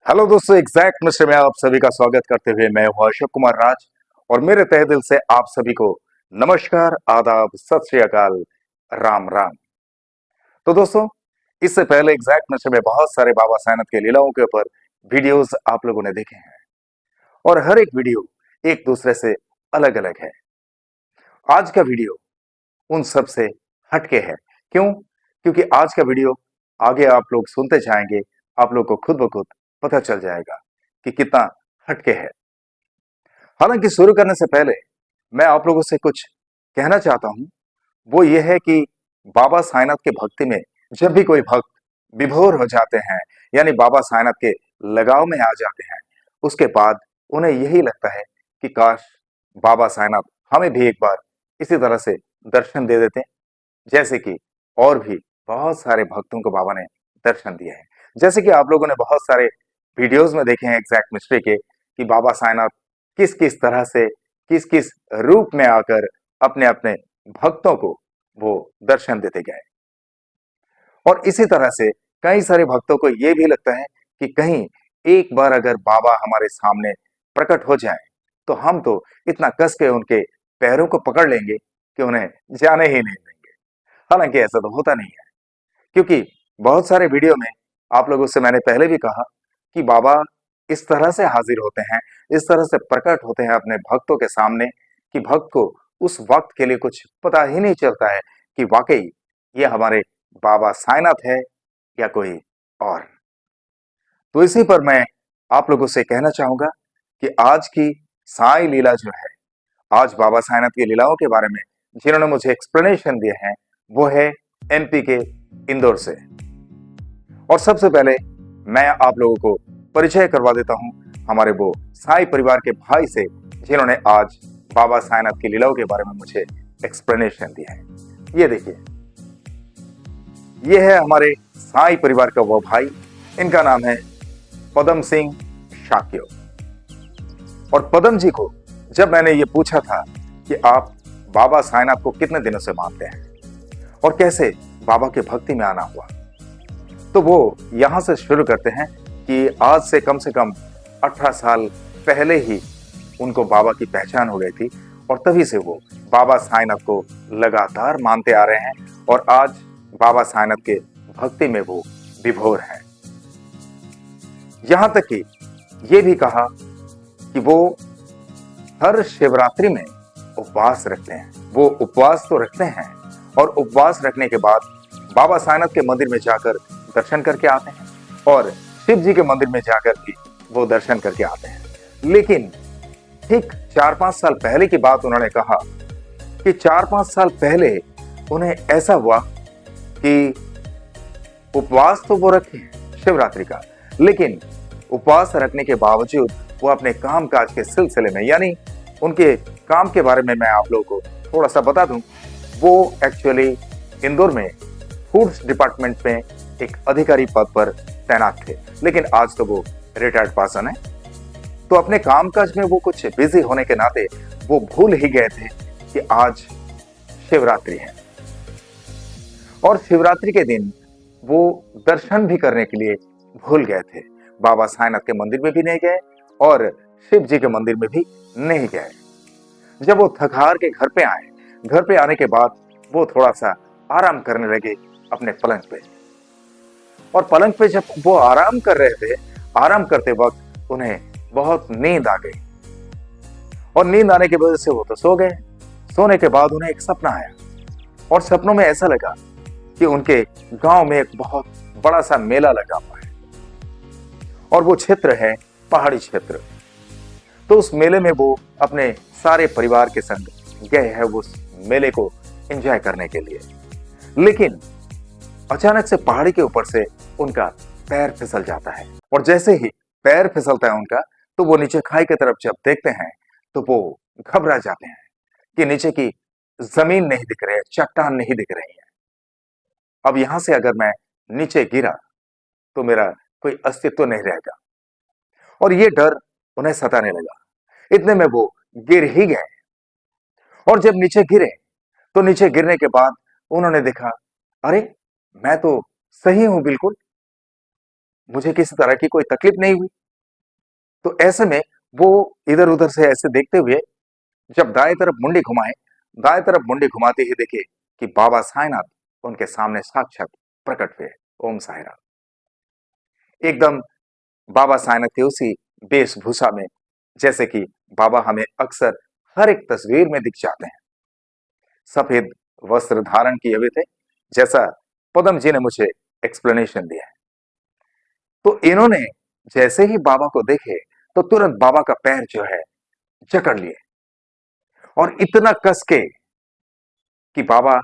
Hello दोस्तों, exact mister में आप सभी का स्वागत करते हुए मैं हूं अशोक कुमार राज। और मेरे तहे दिल से आप सभी को नमस्कार, आदाब, सत श्री अकाल, राम राम। तो दोस्तों, इससे पहले एग्जैक्ट मिस्टर में बहुत सारे बाबा साइनाथ के लीलाओं के ऊपर वीडियोस आप लोगों ने देखे हैं और हर एक वीडियो एक दूसरे से अलग अलग है। आज का वीडियो उन सब से हटके है। क्यों? क्योंकि आज का वीडियो आगे आप लोग सुनते जाएंगे, आप लोग को खुद ब खुद पता चल जाएगा कि कितना हटके है। हालांकि शुरू करने से पहले मैं आप लोगों से कुछ कहना चाहता हूं। वो ये है कि बाबा साईनाथ के भक्ति में जब भी कोई भक्त विभोर हो जाते हैं, यानी बाबा साईनाथ के लगाव में आ जाते हैं, उसके बाद उन्हें यही लगता है कि काश बाबा साईनाथ हमें भी एक बार इसी तरह से दर्शन दे देते, जैसे कि और भी बहुत सारे भक्तों को बाबा ने दर्शन दिए हैं। जैसे कि आप लोगों ने बहुत सारे वीडियोस में देखे हैं एग्जैक्ट मिस्ट्री के, कि बाबा साईनाथ किस किस तरह से, किस किस रूप में आकर अपने अपने भक्तों को वो दर्शन देते गए। और इसी तरह से कई सारे भक्तों को ये भी लगता है कि कहीं एक बार अगर बाबा हमारे सामने प्रकट हो जाए तो हम तो इतना कस के उनके पैरों को पकड़ लेंगे कि उन्हें जाने ही नहीं देंगे। हालांकि ऐसा तो होता नहीं है, क्योंकि बहुत सारे वीडियो में आप लोगों से मैंने पहले भी कहा कि बाबा इस तरह से हाजिर होते हैं, इस तरह से प्रकट होते हैं अपने भक्तों के सामने कि भक्त को उस वक्त के लिए कुछ पता ही नहीं चलता है कि वाकई ये हमारे बाबा साईनाथ है या कोई और। तो इसी पर मैं आप लोगों से कहना चाहूंगा कि आज की साई लीला जो है, आज बाबा साईनाथ की लीलाओं के बारे में जिन्होंने मुझे एक्सप्लेनेशन दिए हैं, वो है एमपी के इंदौर से। और सबसे पहले मैं आप लोगों को परिचय करवा देता हूं हमारे वो साई परिवार के भाई से, जिन्होंने आज बाबा साईनाथ की लीलाओं के बारे में मुझे एक्सप्लेनेशन दिया है। ये देखिए, ये है हमारे साई परिवार का वो भाई। इनका नाम है पदम सिंह शाक्यो। और पदम जी को जब मैंने ये पूछा था कि आप बाबा साईनाथ को कितने दिनों से मानते हैं और कैसे बाबा के भक्ति में आना हुआ, तो वो यहां से शुरू करते हैं कि आज से कम 18 साल पहले ही उनको बाबा की पहचान हो गई थी और तभी से वो बाबा साईनाथ को लगातार मानते आ रहे हैं और आज बाबा साईनाथ के भक्ति में वो विभोर हैं। यहां तक कि ये भी कहा कि वो हर शिवरात्रि में उपवास रखते हैं। वो उपवास तो रखते हैं और उपवास रखने के बाद बाबा साईनाथ के मंदिर में जाकर दर्शन करके आते हैं और शिव जी के मंदिर में जाकर भी वो दर्शन करके आते हैं। लेकिन ठीक 4-5 साल पहले की बात उन्होंने कहा कि 4-5 साल पहले उन्हें ऐसा हुआ कि उपवास तो वो रखे शिवरात्रि का, लेकिन उपवास रखने के बावजूद वो अपने काम काज के सिलसिले में, यानी उनके काम के बारे में मैं आप लोगों को थोड़ा सा बता दूं। वो एक्चुअली इंदौर में फूड्स डिपार्टमेंट में एक अधिकारी पद पर तैनात थे, लेकिन आज तो वो रिटायर्ड पर्सन है। तो अपने कामकाज में वो कुछ बिजी होने के नाते वो भूल ही गए थे कि आज शिवरात्रि है। और शिवरात्रि के दिन वो दर्शन भी करने के लिए भूल गए थे। बाबा साईनाथ के मंदिर में भी नहीं गए और शिव जी के मंदिर में भी नहीं गए। जब वो थक हार के घर पे आए, घर पे आने के बाद वो थोड़ा सा आराम करने लगे अपने पलंग पे। और पलंग पे जब वो आराम कर रहे थे, आराम करते वक्त उन्हें बहुत नींद आ गई और नींद आने की वजह से वो तो सो गए। सोने के बाद उन्हें एक सपना आया और सपनों में ऐसा लगा कि उनके गांव में एक बहुत बड़ा सा मेला लगा हुआ है और वो क्षेत्र है पहाड़ी क्षेत्र। तो उस मेले में वो अपने सारे परिवार के संग गए हैं उस मेले को एंजॉय करने के लिए। लेकिन अचानक से पहाड़ी के ऊपर से उनका पैर फिसल जाता है और जैसे ही पैर फिसलता है उनका, तो वो नीचे खाई की तरफ जब देखते हैं तो वो घबरा जाते हैं कि नीचे की जमीन नहीं दिख रही है, चट्टान नहीं दिख रही है। अब यहां से अगर मैं नीचे गिरा तो मेरा कोई अस्तित्व नहीं रहेगा और ये डर उन्हें सताने लगा। इतने में वो गिर ही गए और जब नीचे गिरे तो नीचे गिरने के बाद उन्होंने देखा, अरे मैं तो सही हूं बिल्कुल, मुझे किसी तरह की कोई तकलीफ नहीं हुई। तो ऐसे में वो इधर उधर से ऐसे देखते हुए जब दाएं तरफ मुंडी घुमाए, दाएं तरफ मुंडी घुमाते ही देखे कि बाबा साईनाथ उनके सामने साक्षात प्रकट हुए। ओम साई राम। एकदम बाबा साईनाथ के उसी वेशभूषा में, जैसे कि बाबा हमें अक्सर हर एक तस्वीर में दिख जाते हैं। सफेद वस्त्र धारण किए हुए थे, जैसा पदम जी ने मुझे एक्सप्लेनेशन दिया है। तो इन्होंने जैसे ही बाबा को देखे तो तुरंत बाबा का पैर जो है जकड़ लिए, और इतना कस के कि बाबा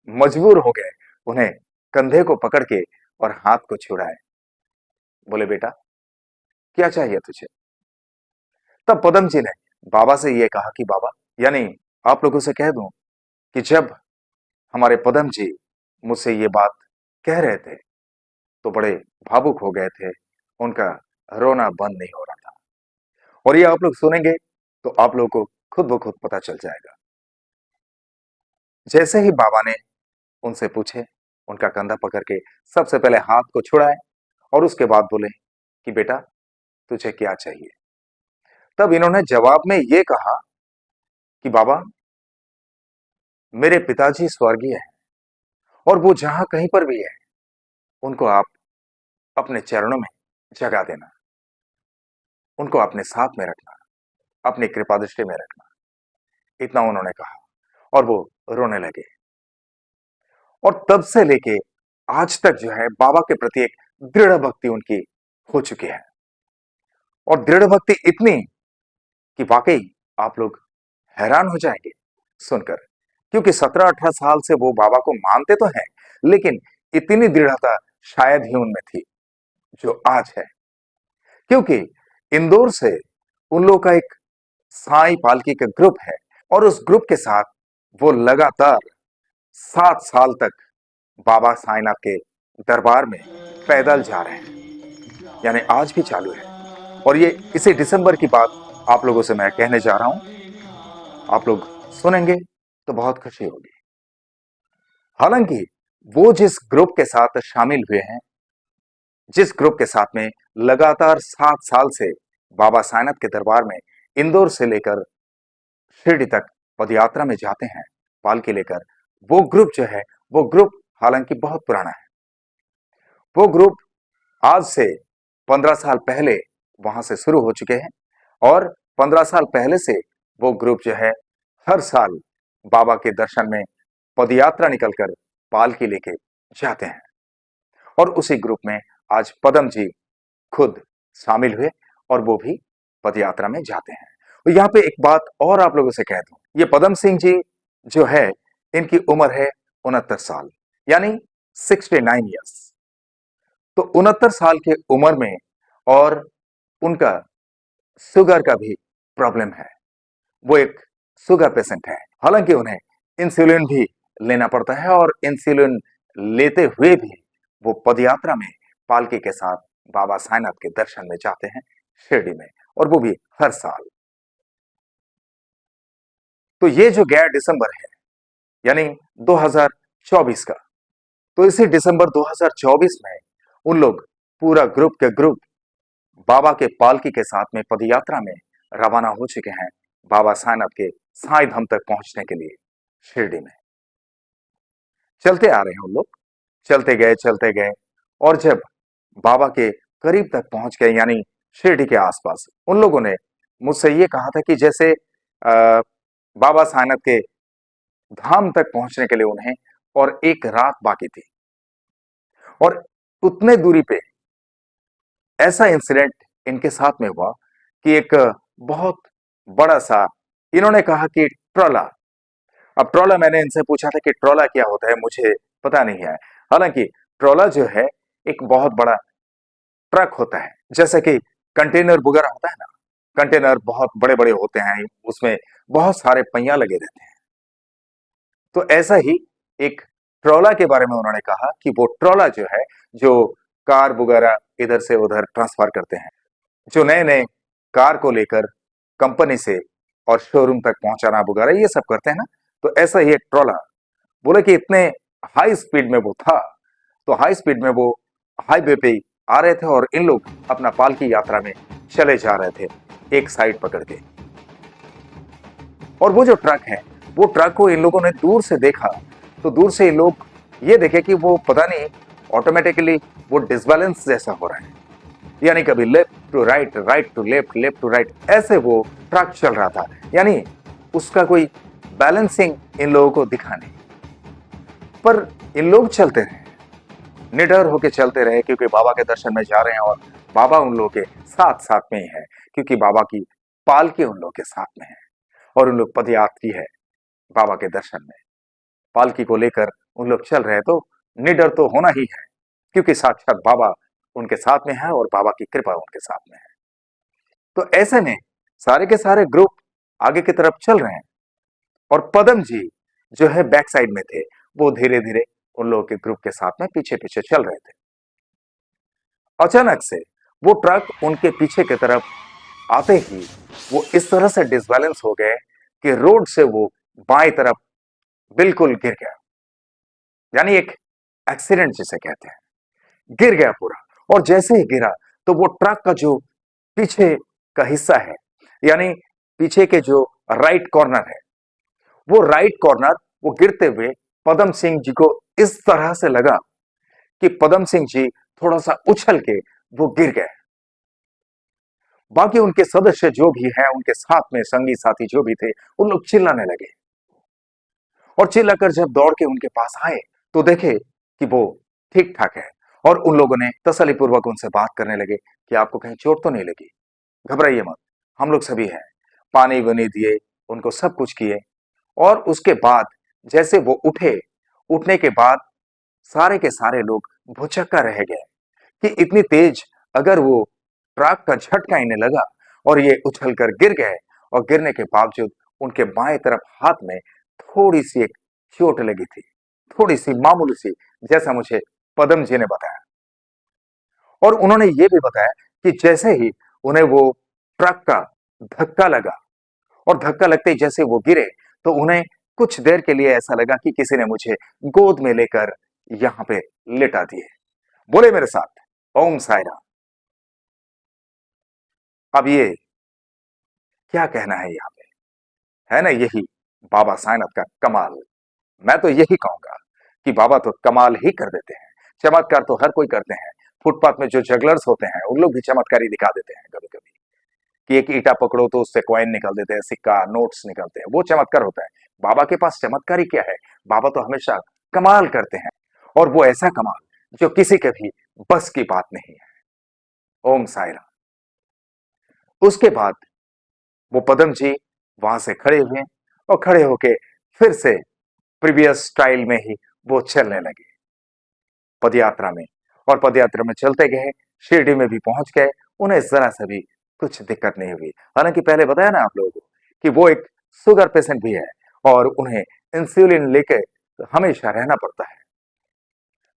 मजबूर हो गए उन्हें कंधे को पकड़ के और हाथ को छुड़ाए। बोले, बेटा क्या चाहिए तुझे? तब पदम जी ने बाबा से यह कहा कि बाबा, यानी आप लोगों से कह दूं कि जब हमारे पदम जी मुझसे ये बात कह रहे थे तो बड़े भावुक हो गए थे, उनका रोना बंद नहीं हो रहा था। और ये आप लोग सुनेंगे तो आप लोगों को खुद ब खुद पता चल जाएगा। जैसे ही बाबा ने उनसे पूछे, उनका कंधा पकड़ के सबसे पहले हाथ को छुड़ाए और उसके बाद बोले कि बेटा तुझे क्या चाहिए? तब इन्होंने जवाब में ये कहा कि बाबा, मेरे पिताजी स्वर्गीय हैं और वो जहां कहीं पर भी है उनको आप अपने चरणों में जगा देना, उनको अपने साथ में रखना, अपनी कृपा दृष्टि में रखना। इतना उन्होंने कहा और वो रोने लगे। और तब से लेके आज तक जो है बाबा के प्रति एक दृढ़ भक्ति उनकी हो चुकी है, और दृढ़ भक्ति इतनी कि वाकई आप लोग हैरान हो जाएंगे सुनकर, क्योंकि 17-18 साल से वो बाबा को मानते तो हैं, लेकिन इतनी दृढ़ता शायद ही उनमें थी जो आज है। क्योंकि इंदौर से उन लोगों का एक साई पालकी का ग्रुप है, और उस ग्रुप के साथ वो लगातार 7 साल तक बाबा साईनाथ के दरबार में पैदल जा रहे हैं, यानी आज भी चालू है। और ये इसी दिसंबर की बात आप लोगों से मैं कहने जा रहा हूं, आप लोग सुनेंगे तो बहुत खुशी होगी। हालांकि वो जिस ग्रुप के साथ शामिल हुए हैं, जिस ग्रुप के साथ में लगातार 7 साल से बाबा साईनाथ के दरबार में इंदौर से लेकर शिरडी तक पदयात्रा में जाते हैं पालकी लेकर, वो ग्रुप जो है, वो ग्रुप हालांकि बहुत पुराना है। वो ग्रुप आज से 15 साल पहले वहां से शुरू हो चुके हैं, और 15 साल पहले से वो ग्रुप जो है हर साल बाबा के दर्शन में पदयात्रा निकलकर पालकी लेके जाते हैं। और उसी ग्रुप में आज पदम जी खुद शामिल हुए और वो भी पदयात्रा में जाते हैं। तो यहाँ पे एक बात और आप लोगों से कह दूं, ये पदम सिंह जी जो है, इनकी उम्र है 69 साल, यानी 69 ईयर्स। तो 69 साल के उम्र में, और उनका शुगर का भी प्रॉब्लम है, वो एक शुगर पेशेंट है। हालांकि उन्हें इंसुलिन भी लेना पड़ता है, और इंसुलिन लेते हुए भी वो पदयात्रा में पालकी के साथ बाबा साईनाथ के दर्शन में जाते हैं शिरडी में, और वो भी हर साल। तो ये जो गया दिसंबर है, यानी 2024 का, तो इसी दिसंबर 2024 में उन लोग पूरा ग्रुप के ग्रुप बाबा के पालकी के साथ में पदयात्रा में रवाना हो चुके हैं बाबा साईनाथ के साईं धाम तक पहुंचने के लिए शिरडी में। चलते आ रहे हैं उन लोग, चलते गए, और जब बाबा के करीब तक पहुंच गए, यानी शिरडी के आसपास, उन लोगों ने मुझसे ये कहा था कि जैसे बाबा साईनाथ के धाम तक पहुंचने के लिए उन्हें और एक रात बाकी थी, और उतने दूरी पे ऐसा इंसिडेंट इनके साथ में हुआ कि एक बहुत बड़ा सा, इन्होंने कहा कि ट्रॉला। अब ट्रॉला, मैंने इनसे पूछा था कि ट्रॉला क्या होता है, मुझे पता नहीं है। हालांकि ट्रॉला जो है एक बहुत बड़ा ट्रक होता है, जैसे कि कंटेनर वगैरह होता है ना, कंटेनर बहुत बड़े बड़े होते हैं, उसमें बहुत सारे पहिया लगे रहते हैं। तो ऐसा ही एक ट्रॉला के बारे में उन्होंने कहा कि वो ट्रॉला जो है, जो कार वगैरह इधर से उधर ट्रांसफर करते हैं, जो नए नए कार को लेकर कंपनी से और शोरूम तक पहुंचाना वगैरह ये सब करते हैं ना, तो ऐसा ही एक ट्रॉला। बोले कि इतने हाई स्पीड में वो था, तो हाई स्पीड में वो हाईवे पे आ रहे थे और इन लोग अपना पालकी यात्रा में चले जा रहे थे एक साइड पकड़ के। और वो जो ट्रक है, वो ट्रक को इन लोगों ने दूर से देखा, तो दूर से इन लोग ये देखे कि वो पता नहीं ऑटोमेटिकली वो डिसबैलेंस जैसा हो रहा है, यानी कभी left to right, right to left, left to right, ऐसे वो ट्रक चल रहा था। यानी उसका कोई बैलेंसिंग इन लोगों को दिखा नहीं। पर इन लोग चलते रहे, निडर होके चलते रहे, क्योंकि बाबा के दर्शन में जा रहे हैं और बाबा उन लोगों के साथ साथ में ही है, क्योंकि बाबा की पालकी उन लोगों के साथ में है और उन लोग पदयात्री है बाबा के दर्शन में। पालकी को लेकर उन लोग चल रहे, तो निडर तो होना ही है, क्योंकि साक्षात बाबा उनके साथ में है और बाबा की कृपा उनके साथ में है। तो ऐसे में सारे के सारे ग्रुप आगे की तरफ चल रहे हैं और पदम जी जो है बैक साइड में थे, वो धीरे धीरे उन लोगों के ग्रुप के साथ में पीछे पीछे चल रहे थे। अचानक से वो ट्रक उनके पीछे की तरफ आते ही वो इस तरह से डिसबैलेंस हो गए कि रोड से वो बाएं तरफ बिल्कुल गिर गया, यानी एक एक्सीडेंट जिसे कहते हैं, गिर गया पूरा। और जैसे ही गिरा तो वो ट्रक का जो पीछे का हिस्सा है, यानी पीछे के जो राइट कॉर्नर है, वो राइट कॉर्नर वो गिरते हुए पदम सिंह जी को इस तरह से लगा कि पदम सिंह जी थोड़ा सा उछल के वो गिर गए। बाकी उनके सदस्य जो भी हैं, उनके साथ में संगी साथी जो भी थे, उन लोग चिल्लाने लगे और चिल्लाकर जब दौड़ के उनके पास आए तो देखे कि वो ठीक ठाक है। और उन लोगों ने तसल्ली पूर्वक उनसे बात करने लगे कि आपको कहीं चोट तो नहीं लगी, घबराइए मत, हम लोग सभी हैं। पानी वानी दिए, उनको सब कुछ किए। और उसके बाद जैसे वो उठे, उठने के बाद सारे के सारे लोग भुचक्का रह गए कि इतनी तेज अगर वो ट्रक का झटका इन्हें लगा और ये उछलकर गिर गए, और गिरने के बावजूद उनके बाएं तरफ हाथ में थोड़ी सी एक चोट लगी थी, थोड़ी सी मामूली सी, जैसा मुझे पदम जी ने बताया। और उन्होंने ये भी बताया कि जैसे ही उन्हें वो ट्रक का धक्का लगा और धक्का लगते ही जैसे वो गिरे, तो उन्हें कुछ देर के लिए ऐसा लगा कि किसी ने मुझे गोद में लेकर यहां पे लिटा दिए। बोले मेरे साथ, ओम साई राम। अब ये क्या कहना है यहाँ पे, है ना यही बाबा साईनाथ का कमाल। मैं तो यही कहूंगा कि बाबा तो कमाल ही कर देते हैं। चमत्कार तो हर कोई करते हैं। फुटपाथ में जो जगलर्स होते हैं, उन लोग भी चमत्कारी दिखा देते हैं कभी कभी, कि एक ईंटा पकड़ो तो उससे कॉइन निकल देते हैं, सिक्का, नोट्स निकलते हैं, वो चमत्कार होता है। बाबा के पास चमत्कारी क्या है? बाबा तो हमेशा कमाल करते हैं, और वो ऐसा कमाल जो किसी के भी बस की बात नहीं है। ओम साई राम। उसके बाद वो पदम जी वहां से खड़े हुए और खड़े होके फिर से प्रीवियस स्टाइल में ही वो चलने लगे पदयात्रा में। और पदयात्रा में चलते गए, शिरडी में भी पहुंच गए। उन्हें जरा सा भी कुछ दिक्कत नहीं हुई। हालांकि पहले बताया ना आप लोगों को कि वो एक शुगर पेशेंट भी है और उन्हें इंसुलिन लेके हमेशा रहना पड़ता है।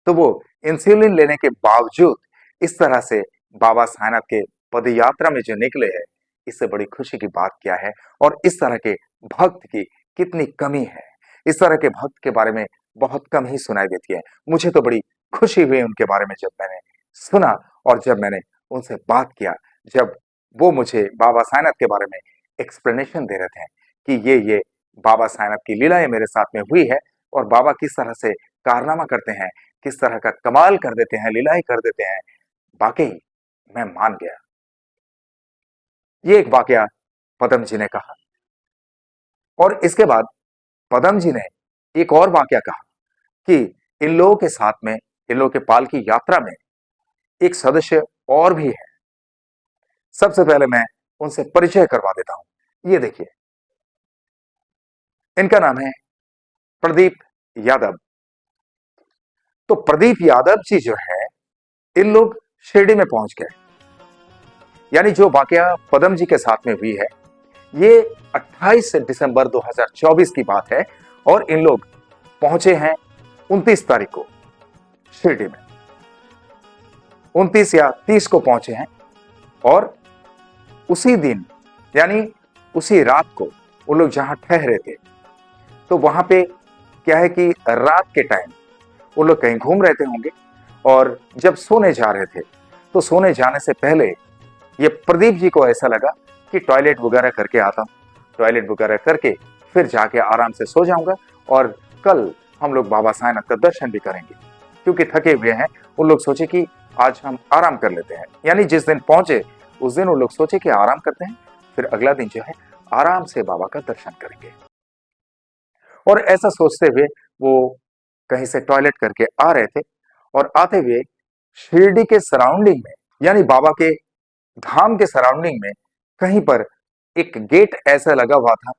तो वो इंसुलिन लेने के बावजूद इस तरह से बाबा साईनाथ के पदयात्रा में जो निकले हैं, इससे बड़ी खुशी की बात क्या है? और इस तरह के भक्त की कितनी कमी है। इस तरह के भक्त के बारे में बहुत कम ही सुनाई देती है। मुझे तो बड़ी खुशी हुई उनके बारे में जब मैंने सुना और जब मैंने उनसे बात किया, जब वो मुझे बाबा साईनाथ के बारे में एक्सप्लेनेशन दे रहे थे कि ये बाबा साईनाथ की लीलाएं मेरे साथ में हुई है और बाबा किस तरह से कारनामा करते हैं, किस तरह का कमाल कर देते हैं, लीलाएं कर देते हैं। वाकई मैं मान गया। ये एक वाकया पदम जी ने कहा और इसके बाद पदम जी ने एक और वाकया कहा कि इन लोगों के साथ में, इन लोगों के पालकी यात्रा में एक सदस्य और भी है। सबसे पहले मैं उनसे परिचय करवा देता हूं। ये देखिए, इनका नाम है प्रदीप यादव। तो प्रदीप यादव जी जो है, इन लोग शिरडी में पहुंच गए। यानी जो वाकया पदम जी के साथ में हुई है, ये 28 दिसंबर 2024 की बात है और इन लोग पहुंचे हैं 29 तारीख को शिरडी में। 29 या 30 को पहुंचे हैं और उसी दिन, यानी उसी रात को वो लोग जहां ठहरे थे, तो वहां पे क्या है कि रात के टाइम वो लोग कहीं घूम रहे थे होंगे और जब सोने जा रहे थे तो सोने जाने से पहले ये प्रदीप जी को ऐसा लगा कि टॉयलेट वगैरह करके आता हूँ, टॉयलेट वगैरह करके फिर जाके आराम से सो जाऊंगा और कल हम लोग बाबा साईनाथ का दर्शन भी करेंगे, क्योंकि थके हुए हैं। उन लोग सोचे कि आज हम आराम कर लेते हैं, यानी जिस दिन पहुंचे उस दिन उन लोग सोचे कि आराम करते हैं, फिर अगला दिन जो है आराम से बाबा का दर्शन करेंगे। और ऐसा सोचते हुए वो कहीं से टॉयलेट करके आ रहे थे और आते हुए शिरडी के सराउंडिंग में, यानी बाबा के धाम के सराउंडिंग में कहीं पर एक गेट ऐसा लगा हुआ था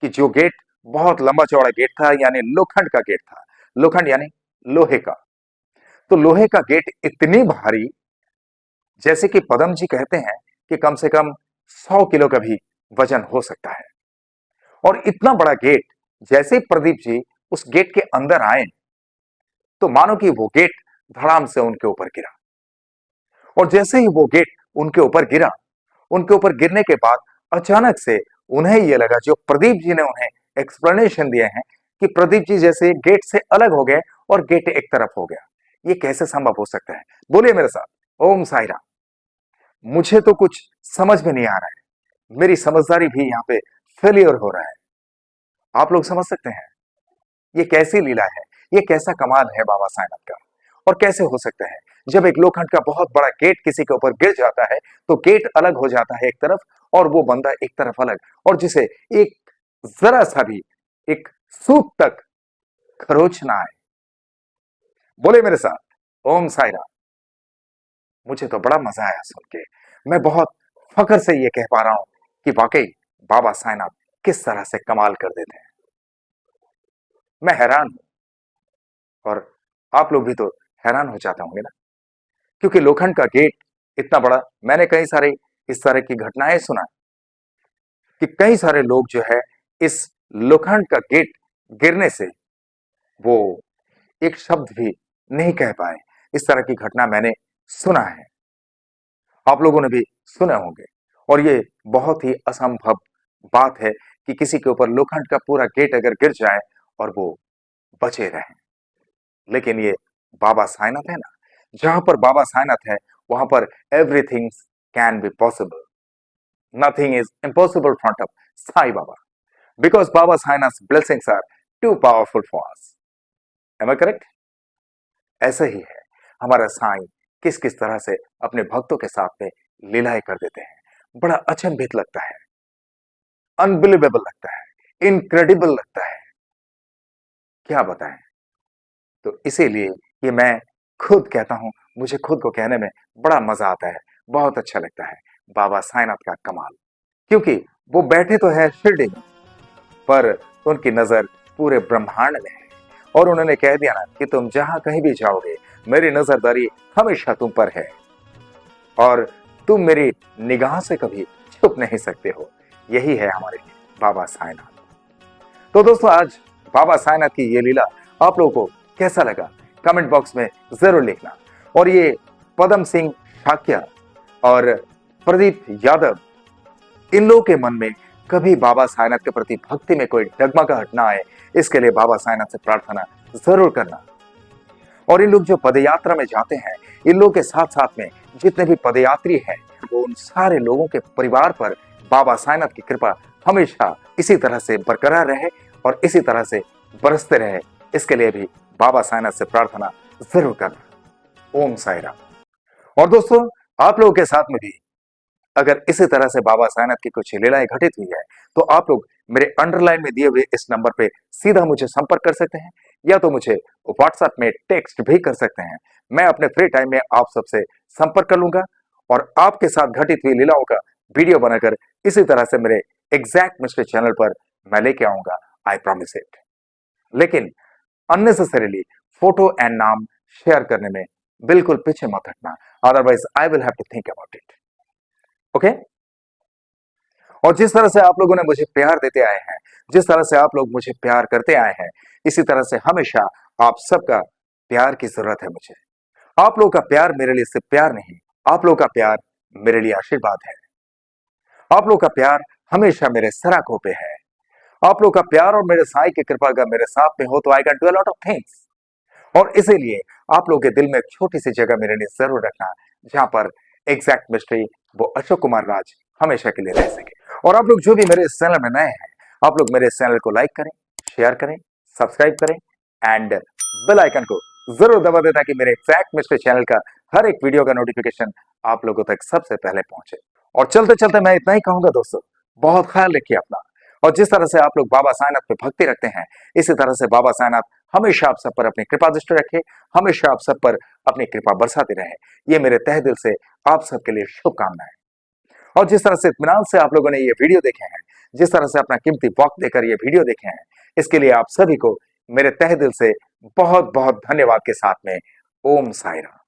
कि जो गेट बहुत लंबा चौड़ा गेट था, यानी लोखंड का गेट था। लोखंड यानी लोहे का। तो लोहे का गेट इतनी भारी, जैसे कि पदम जी कहते हैं कि कम से कम 100 किलो का भी वजन हो सकता है। और इतना बड़ा गेट, जैसे ही प्रदीप जी उस गेट के अंदर आए तो मानो कि वो गेट धड़ाम से उनके ऊपर गिरा। और जैसे ही वो गेट उनके ऊपर गिरा, उनके ऊपर गिरने के बाद अचानक से उन्हें ये लगा, जो प्रदीप जी ने उन्हें एक्सप्लेनेशन दिए हैं, कि प्रदीप जी जैसे गेट से अलग हो गए और गेट एक तरफ हो गया। ये कैसे संभव हो सकता है? बोलिए मेरे साथ, ओम साई राम। मुझे तो कुछ समझ में नहीं आ रहा है, मेरी समझदारी भी यहाँ पे फेलियर हो रहा है। आप लोग समझ सकते हैं ये कैसी लीला है, ये कैसा कमाल है बाबा साईनाथ का? और कैसे हो सकता है जब एक लोखंड का बहुत बड़ा गेट किसी के ऊपर गिर जाता है तो गेट अलग हो जाता है एक तरफ, और वो बंदा एक तरफ अलग, और जिसे एक जरा सा भी, एक सूत तक खरोच ना आए। बोले मेरे साथ, ओम साई राम। मुझे तो बड़ा मजा आया सुन के। मैं बहुत फख्र से ये कह पा रहा हूं कि वाकई बाबा साईनाथ किस तरह से कमाल कर देते हैं। मैं हैरान हूं, और आप लोग भी तो हैरान हो जाते होंगे ना, क्योंकि लोखंड का गेट इतना बड़ा। मैंने कई सारे इस तरह की घटनाएं सुना कि कई सारे लोग जो है इस लोखंड का गेट गिरने से वो एक शब्द भी नहीं कह पाए। इस तरह की घटना मैंने सुना है, आप लोगों ने भी सुने होंगे। और ये बहुत ही असंभव बात है कि किसी के ऊपर लोखंड का पूरा गेट अगर गिर जाए और वो बचे रहें। लेकिन ये बाबा साईनाथ है ना, जहां पर बाबा साईनाथ है वहां पर everything can be possible. Nothing is impossible front of Sai Baba, because Baba साईनाथ's blessings are too powerful for us. Am I correct? ऐसा ही है हमारा साईं, किस किस तरह से अपने भक्तों के साथ में लीलाएं कर देते हैं। बड़ा अचंभित लगता है, अनबिलीवेबल लगता है, इनक्रेडिबल लगता है, क्या बताएं। तो इसीलिए ये मैं खुद कहता हूं, मुझे खुद को कहने में बड़ा मजा आता है, बहुत अच्छा लगता है बाबा साईनाथ का कमाल। क्योंकि वो बैठे तो है शिरडी में, पर उनकी नजर पूरे ब्रह्मांड में है। और उन्होंने कह दिया ना कि तुम जहां कहीं भी जाओगे मेरी नजरदारी हमेशा तुम पर है, और तुम मेरी निगाह से कभी छुप नहीं सकते हो। यही है हमारे बाबा साईनाथ। तो दोस्तों, आज बाबा साईनाथ की ये लीला आप लोगों को कैसा लगा, कमेंट बॉक्स में जरूर लिखना। और ये पदम सिंह शाक्या और प्रदीप यादव, इन लोगों के मन में कभी बाबा साईनाथ के प्रति भक्ति में कोई डगमगाहट ना आए, इसके लिए बाबा साईनाथ से प्रार्थना जरूर करना। और इन लोग जो पदयात्रा में जाते हैं, इन लोगों के साथ साथ में जितने भी पदयात्री हैं, वो उन सारे लोगों के परिवार पर बाबा साईनाथ की कृपा हमेशा इसी तरह से बरकरार रहे और इसी तरह से बरसते रहे, इसके लिए भी बाबा साईनाथ से प्रार्थना जरूर करना। ओम साई राम। और दोस्तों, आप लोगों के साथ में भी अगर इसी तरह से बाबा साईनाथ की कुछ लीलाएं घटित हुई है तो आप लोग मेरे अंडरलाइन में दिए हुए इस नंबर पे सीधा मुझे संपर्क कर सकते हैं, या तो मुझे व्हाट्सएप में टेक्स्ट भी कर सकते हैं। मैं अपने फ्री टाइम में आप सबसे संपर्क कर लूंगा और आपके साथ घटित हुई लीलाओं का वीडियो बनाकर इसी तरह से मेरे एग्जैक्ट मिस्ट्री चैनल पर मैं लेके आऊंगा, आई प्रॉमिस इट। लेकिन अननेसेसरीली फोटो एंड नाम शेयर करने में बिल्कुल पीछे मत हटना, otherwise I will have to think about it. Okay? और जिस तरह से आप लोगों ने मुझे प्यार देते आए हैं, जिस तरह से आप लोग मुझे प्यार करते आए हैं, इसी तरह से हमेशा आप सबका प्यार की जरूरत है मुझे। आप लोगों का प्यार मेरे लिए सिर्फ प्यार नहीं, आप लोगों का प्यार मेरे लिए आशीर्वाद है। आप लोगों का प्यार हमेशा मेरे सराखों पे है। आप लोगों का प्यार और मेरे साईं की कृपा अगर मेरे साथ में हो तो I can do a lot of things. और इसीलिए आप लोगों के दिल में एक छोटी सी जगह मेरे लिए जरूर रखना, जहां पर एग्जैक्ट मिस्ट्री वो अशोक कुमार राज हमेशा के लिए रह सके। और आप लोग जो भी मेरे इस चैनल में नए हैं, आप लोग मेरे इस चैनल को लाइक करें, शेयर करें, सब्सक्राइब करें एंड बेल आइकन को जरूर दबा दें ताकि मेरे एग्जैक्ट मिस्ट्री चैनल का हर एक वीडियो का नोटिफिकेशन आप लोगों तक सबसे पहले पहुंचे। और चलते चलते मैं इतना ही कहूंगा दोस्तों, बहुत ख्याल रखिए अपना। और जिस तरह से आप लोग बाबा साईनाथ पे भक्ति रखते हैं, इसी तरह से बाबा साईनाथ हमेशा आप सब पर अपनी कृपा दृष्टि रखे, हमेशा आप सब पर अपनी कृपा बरसाते रहे। ये मेरे तहे दिल से आप सबके लिए शुभकामनाएं। और जिस तरह से इत्मीनान से आप लोगों ने ये वीडियो देखे हैं, जिस तरह से अपना कीमती वक्त देकर ये वीडियो देखे हैं, इसके लिए आप सभी को मेरे तहे दिल से बहुत बहुत धन्यवाद के साथ में ओम साई राम।